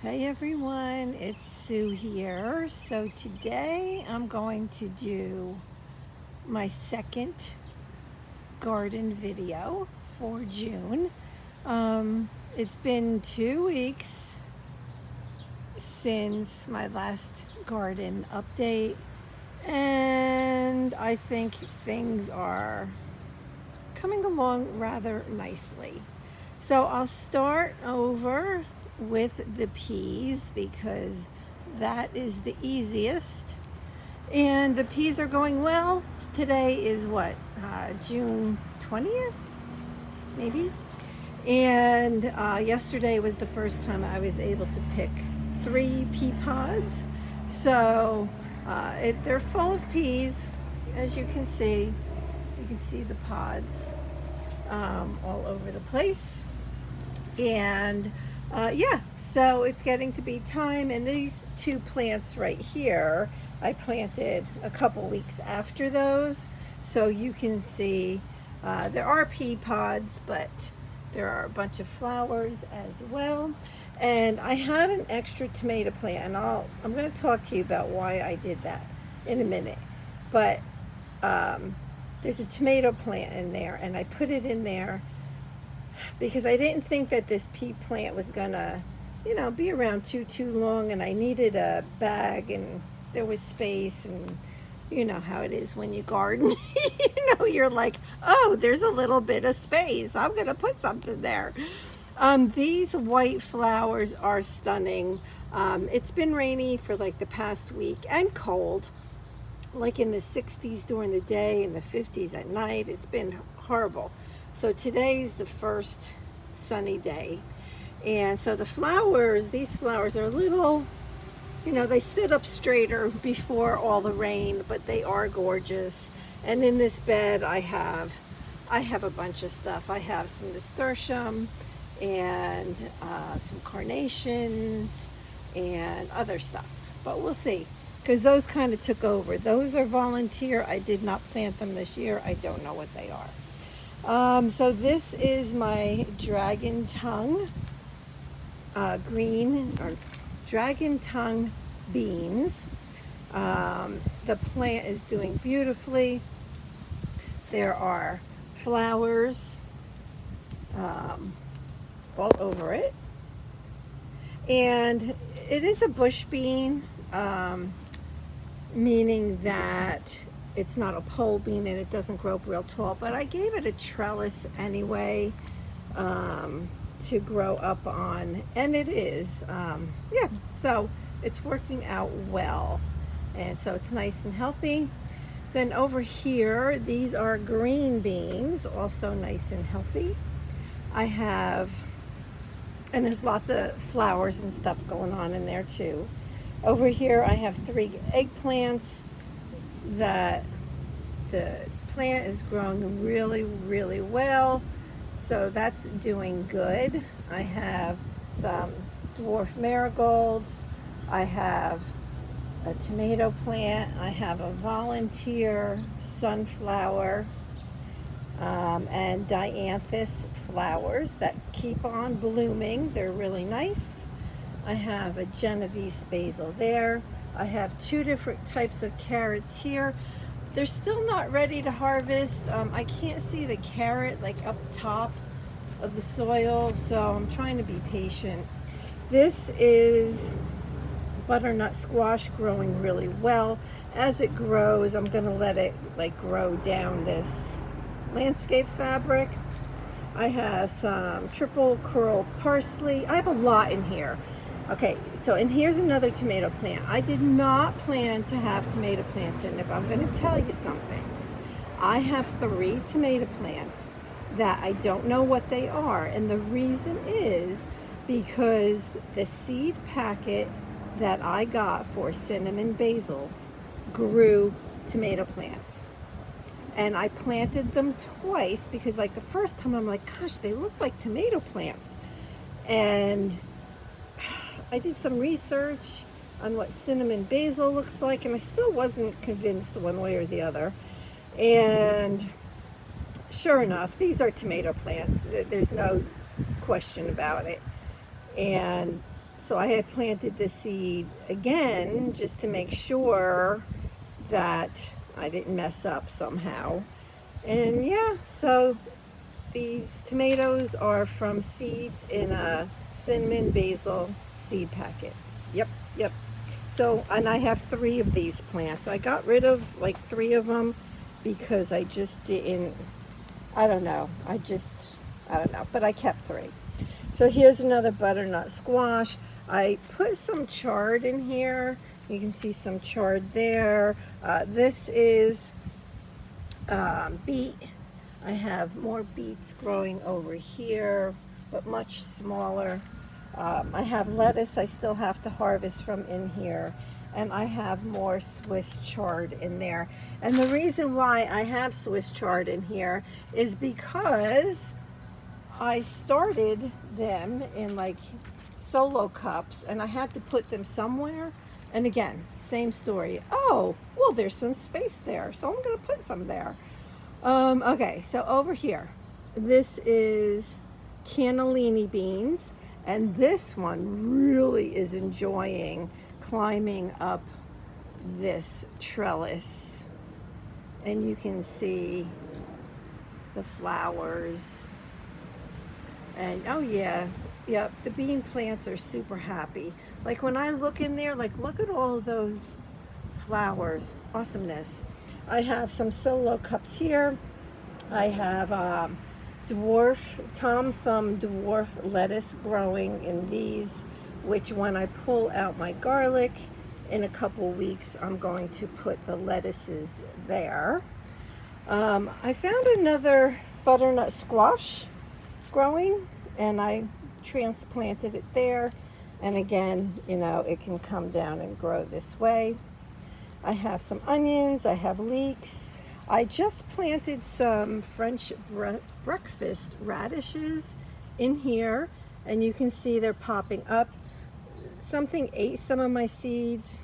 Hey everyone, it's Sue here. So today I'm going to do my second garden video for June. It's been 2 weeks since my last garden update, and I think things are coming along rather nicely. So I'll start over with the peas because that is the easiest. And the peas are going well. Today is what, June 20th, maybe? And yesterday was the first time I was able to pick 3 pea pods. So they're full of peas, as you can see. You can see the pods all over the place. And yeah, so it's getting to be time. And these 2 plants right here, I planted a couple weeks after those. So you can see there are pea pods, but there are a bunch of flowers as well. And I had an extra tomato plant, and I'm going to talk to you about why I did that in a minute. But there's a tomato plant in there, and I put it in there because I didn't think that this pea plant was gonna, be around too long, and I needed a bag, and there was space, and you know how it is when you garden. You're like, oh, there's a little bit of space. I'm gonna put something there. These white flowers are stunning. It's been rainy for like the past week and cold, like in the 60s during the day and the 50s at night. It's been horrible. So today's the first sunny day. And so these flowers are a little, they stood up straighter before all the rain, but they are gorgeous. And in this bed I have a bunch of stuff. I have some nasturtium and some carnations and other stuff. But we'll see, because those kind of took over. Those are volunteer. I did not plant them this year. I don't know what they are. So this is my dragon tongue green, or dragon tongue beans. The plant is doing beautifully. There are flowers all over it. And it is a bush bean, meaning that it's not a pole bean and it doesn't grow up real tall, but I gave it a trellis anyway to grow up on, and it is. Yeah, so it's working out well, and so it's nice and healthy. Then over here, these are green beans, also nice and healthy. And there's lots of flowers and stuff going on in there too. Over here I have 3 eggplants that the plant is growing really, really well. So that's doing good. I have some dwarf marigolds. I have a tomato plant. I have a volunteer sunflower and dianthus flowers that keep on blooming. They're really nice. I have a Genovese basil there. I have 2 different types of carrots here. They're still not ready to harvest. I can't see the carrot like up top of the soil, so I'm trying to be patient. This is butternut squash, growing really well. As it grows, I'm gonna let it like grow down this landscape fabric. I have some triple curled parsley. I have a lot in here. Okay, so, and here's another tomato plant. I did not plan to have tomato plants in there, but I'm going to tell you something. I have 3 tomato plants that I don't know what they are, and the reason is because the seed packet that I got for cinnamon basil grew tomato plants. And I planted them twice because like the first time I'm like, gosh, they look like tomato plants. And I did some research on what cinnamon basil looks like, and I still wasn't convinced one way or the other. And sure enough, these are tomato plants. There's no question about it. And So I had planted the seed again just to make sure that I didn't mess up somehow. And yeah, so these tomatoes are from seeds in a cinnamon basil seed packet. Yep, yep. So, and I have 3 of these plants. I got rid of like 3 of them because I just didn't, I don't know. I don't know, but I kept 3. So here's another butternut squash. I put some chard in here. You can see some chard there. This is beet. I have more beets growing over here, but much smaller. I have lettuce I still have to harvest from in here. And I have more Swiss chard in there. And the reason why I have Swiss chard in here is because I started them in like solo cups and I had to put them somewhere. And again, same story. Oh, well, there's some space there, so I'm going to put some there. Okay, so over here, this is cannellini beans, and this one really is enjoying climbing up this trellis. And you can see the flowers. And oh yeah, yep, the bean plants are super happy. Like when I look in there, like look at all of those flowers. Awesomeness. I have some solo cups here. I have Tom Thumb dwarf lettuce growing in these, which when I pull out my garlic in a couple weeks, I'm going to put the lettuces there. I found another butternut squash growing and I transplanted it there. And again, you know, it can come down and grow this way. I have some onions, I have leeks. I just planted some French breakfast radishes in here, and you can see they're popping up. Something ate some of my seeds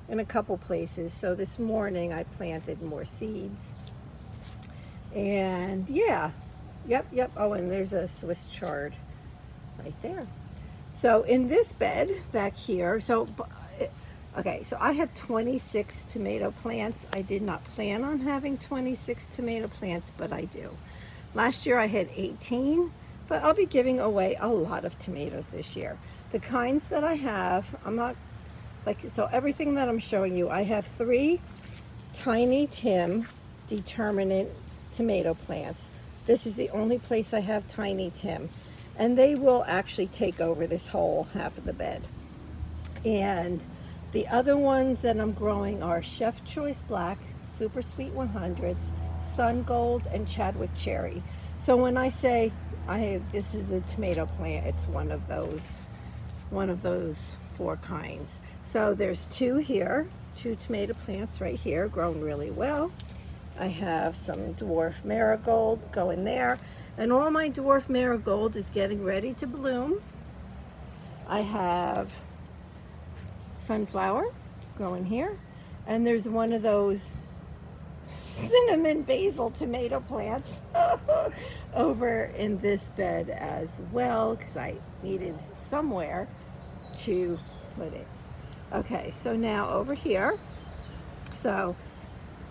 in a couple places, so this morning I planted more seeds. And yeah, yep. Oh, and there's a Swiss chard right there. So in this bed back here, okay, so I have 26 tomato plants. I did not plan on having 26 tomato plants, but I do. Last year I had 18, but I'll be giving away a lot of tomatoes this year. The kinds that I have, I'm not, like, so everything that I'm showing you, I have 3 Tiny Tim determinate tomato plants. This is the only place I have Tiny Tim. And they will actually take over this whole half of the bed. And the other ones that I'm growing are Chef Choice Black, Super Sweet 100s, Sun Gold, and Chadwick Cherry. So when I say this is a tomato plant, it's one of those 4 kinds. So there's 2 here, 2 tomato plants right here growing really well. I have some dwarf marigold going there. And all my dwarf marigold is getting ready to bloom. I have sunflower growing here. And there's one of those cinnamon basil tomato plants over in this bed as well, because I needed somewhere to put it. Okay, so now over here. So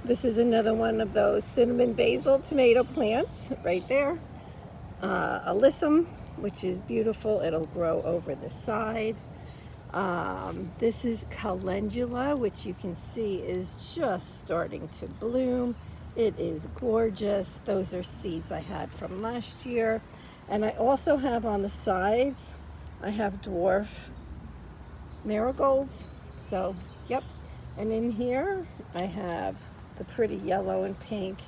this is another one of those cinnamon basil tomato plants right there. Alyssum, which is beautiful. It'll grow over the side. This is calendula, which you can see is just starting to bloom. It is gorgeous. Those are seeds I had from last year. And I also have on the sides, I have dwarf marigolds. So, yep. And in here, I have the pretty yellow and pink,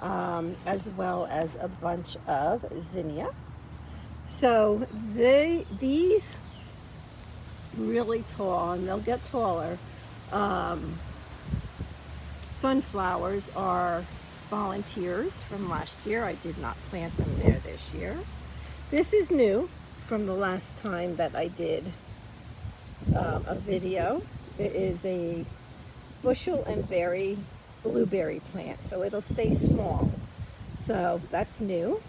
as well as a bunch of zinnia. So these really tall, and they'll get taller. Sunflowers are volunteers from last year. I did not plant them there this year. This is new from the last time that I did a video. It is a bushel and berry blueberry plant, so it'll stay small. So that's new.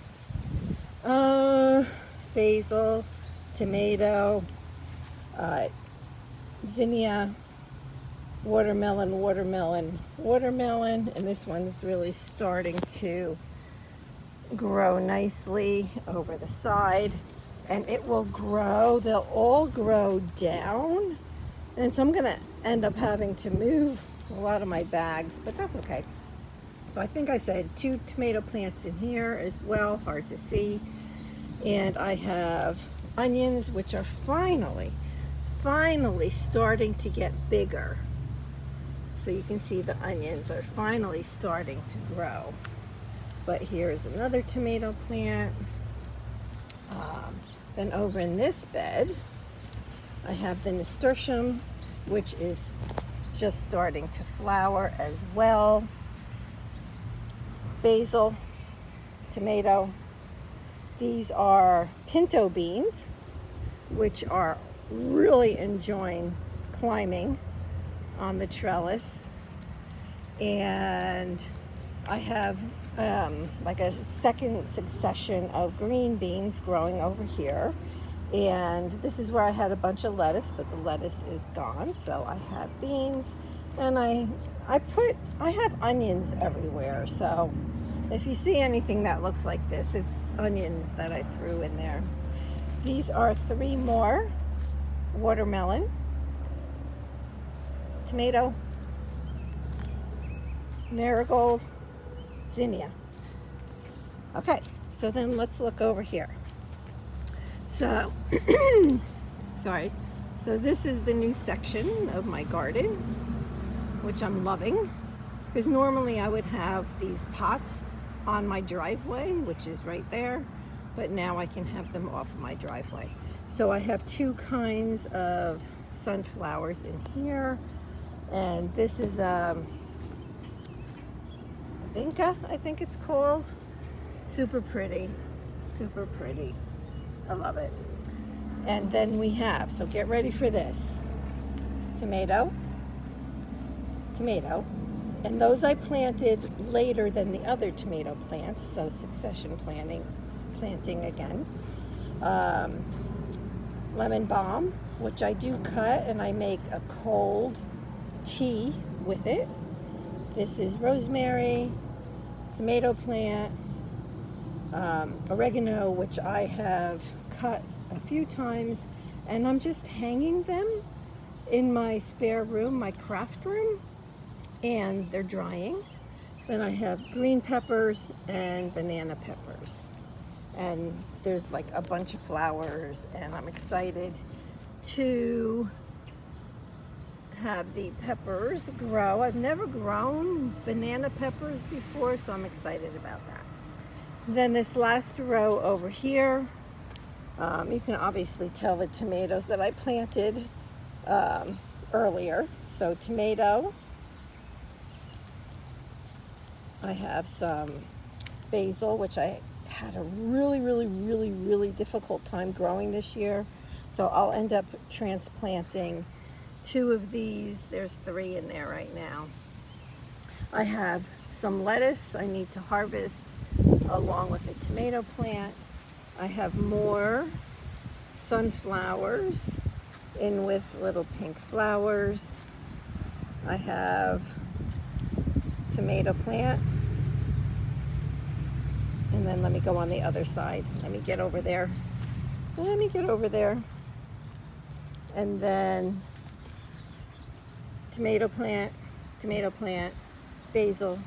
Basil, tomato, uh, zinnia, watermelon, watermelon, watermelon, and this one's really starting to grow nicely over the side, and it will grow. They'll all grow down, and so I'm gonna end up having to move a lot of my bags, but that's okay. So I think I said 2 tomato plants in here as well, hard to see. And I have onions, which are finally starting to get bigger. So you can see the onions are finally starting to grow. But here's another tomato plant. Then over in this bed, I have the nasturtium, which is just starting to flower as well. Basil, tomato. These are pinto beans, which are really enjoying climbing on the trellis. And I have like a second succession of green beans growing over here. And this is where I had a bunch of lettuce, but the lettuce is gone. So I have beans, and I have onions everywhere. So if you see anything that looks like this, it's onions that I threw in there. These are 3 more: watermelon, tomato, marigold, zinnia. Okay, so then let's look over here. So, sorry. So this is the new section of my garden, which I'm loving, because normally I would have these pots on my driveway, which is right there, but now I can have them off of my driveway. So I have 2 kinds of sunflowers in here, and this is Vinca, I think it's called. Super pretty, super pretty. I love it. And then we have, so get ready for this: tomato, tomato, and those I planted later than the other tomato plants, so succession planting again. Lemon balm, which I do cut and I make a cold tea with it. This is rosemary, tomato plant, oregano, which I have cut a few times, and I'm just hanging them in my spare room, my craft room, and they're drying. Then I have green peppers and banana peppers, and there's like a bunch of flowers, and I'm excited to have the peppers grow. I've never grown banana peppers before, so I'm excited about that. Then this last row over here, you can obviously tell the tomatoes that I planted earlier. So tomato, I have some basil, which I had a really difficult time growing this year. So I'll end up transplanting 2 of these. There's 3 in there right now. I have some lettuce I need to harvest along with a tomato plant. I have more sunflowers in with little pink flowers. I have tomato plant. And then let me go on the other side. Let me get over there. And then tomato plant, basil,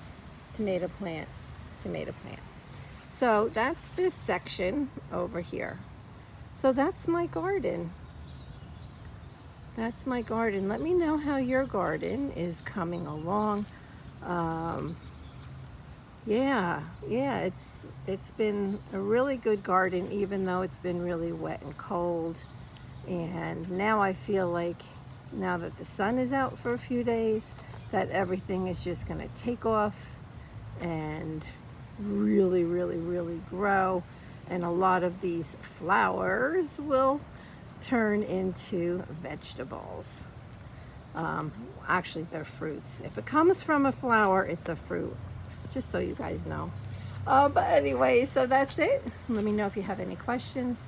tomato plant. So that's this section over here. So that's my garden. Let me know how your garden is coming along. Yeah, it's been a really good garden, even though it's been really wet and cold. And now I feel like, now that the sun is out for a few days, that everything is just going to take off and really grow. And a lot of these flowers will turn into vegetables. Actually, they're fruits. If it comes from a flower, it's a fruit. Just so you guys know. But anyway, so that's it. Let me know if you have any questions,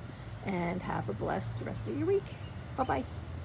and have a blessed rest of your week. Bye-bye.